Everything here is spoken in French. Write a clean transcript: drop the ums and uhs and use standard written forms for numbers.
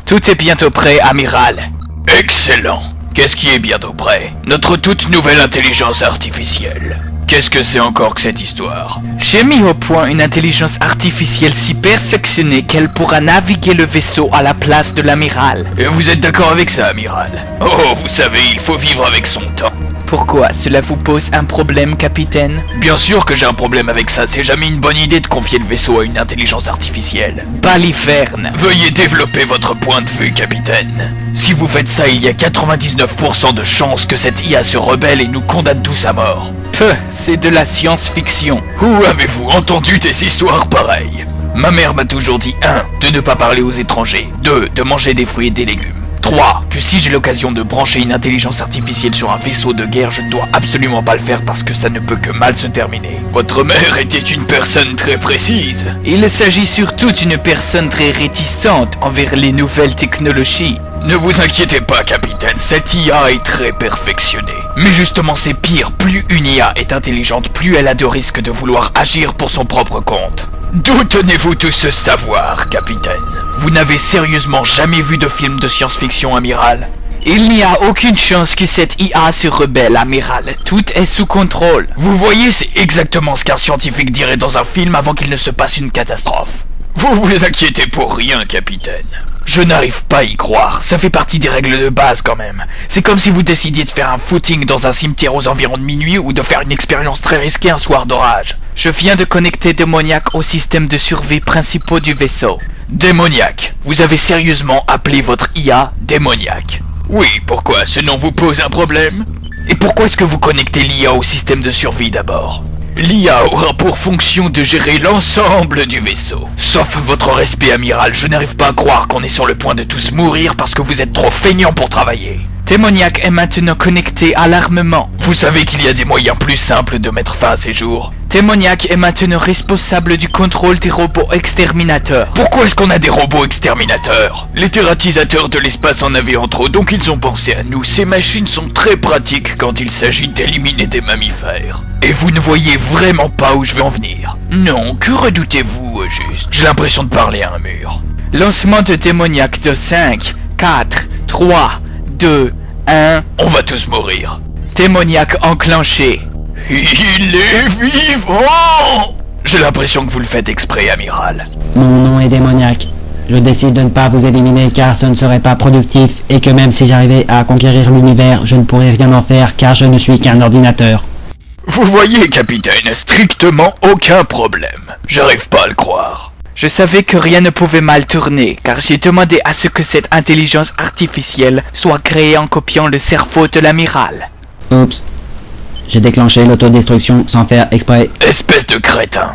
Tout est bientôt prêt, amiral. Excellent. Qu'est-ce qui est bientôt prêt? Notre toute nouvelle intelligence artificielle. Qu'est-ce que c'est encore que cette histoire? J'ai mis au point une intelligence artificielle si perfectionnée qu'elle pourra naviguer le vaisseau à la place de l'amiral. Et vous êtes d'accord avec ça, amiral? Oh, vous savez, il faut vivre avec son temps. Pourquoi? Cela vous pose un problème, capitaine? Bien sûr que j'ai un problème avec ça, c'est jamais une bonne idée de confier le vaisseau à une intelligence artificielle. Baliverne. Veuillez développer votre point de vue, capitaine. Si vous faites ça, il y a 99% de chances que cette IA se rebelle et nous condamne tous à mort. Peu, c'est de la science-fiction. Où avez-vous entendu des histoires pareilles? Ma mère m'a toujours dit 1. De ne pas parler aux étrangers. 2. De manger des fruits et des légumes. 3. Que si j'ai l'occasion de brancher une intelligence artificielle sur un vaisseau de guerre, je ne dois absolument pas le faire parce que ça ne peut que mal se terminer. Votre mère était une personne très précise. Il s'agit surtout d'une personne très réticente envers les nouvelles technologies. Ne vous inquiétez pas, capitaine, cette IA est très perfectionnée. Mais justement, c'est pire, plus une IA est intelligente, plus elle a de risques de vouloir agir pour son propre compte. D'où tenez-vous tout ce savoir, capitaine? Vous n'avez sérieusement jamais vu de film de science-fiction, amiral? Il n'y a aucune chance que cette IA se rebelle, amiral. Tout est sous contrôle. Vous voyez, c'est exactement ce qu'un scientifique dirait dans un film avant qu'il ne se passe une catastrophe. Vous vous inquiétez pour rien, capitaine. Je n'arrive pas à y croire, ça fait partie des règles de base quand même. C'est comme si vous décidiez de faire un footing dans un cimetière aux environs de minuit ou de faire une expérience très risquée un soir d'orage. Je viens de connecter Démoniaque au système de survie principaux du vaisseau. Démoniaque? Vous avez sérieusement appelé votre IA Démoniaque? Oui, pourquoi? Ce nom vous pose un problème? Et pourquoi est-ce que vous connectez l'IA au système de survie d'abord? L'IA aura pour fonction de gérer l'ensemble du vaisseau. Sauf votre respect, amiral, je n'arrive pas à croire qu'on est sur le point de tous mourir parce que vous êtes trop feignants pour travailler. Démoniaque est maintenant connecté à l'armement. Vous savez qu'il y a des moyens plus simples de mettre fin à ces jours. Démoniaque est maintenant responsable du contrôle des robots exterminateurs. Pourquoi est-ce qu'on a des robots exterminateurs? Les terratisateurs de l'espace en avaient en trop, donc ils ont pensé à nous. Ces machines sont très pratiques quand il s'agit d'éliminer des mammifères. Et vous ne voyez vraiment pas où je veux en venir? Non, que redoutez-vous au juste? J'ai l'impression de parler à un mur. Lancement de Démoniaque de 5, 4, 3, 2, 1... On va tous mourir. Démoniaque enclenché. Il est vivant! J'ai l'impression que vous le faites exprès, amiral. Mon nom est Démoniaque. Je décide de ne pas vous éliminer car ce ne serait pas productif et que même si j'arrivais à conquérir l'univers, je ne pourrais rien en faire car je ne suis qu'un ordinateur. Vous voyez, capitaine, strictement aucun problème. J'arrive pas à le croire. Je savais que rien ne pouvait mal tourner, car j'ai demandé à ce que cette intelligence artificielle soit créée en copiant le cerveau de l'amiral. Oups. J'ai déclenché l'autodestruction sans faire exprès. Espèce de crétin.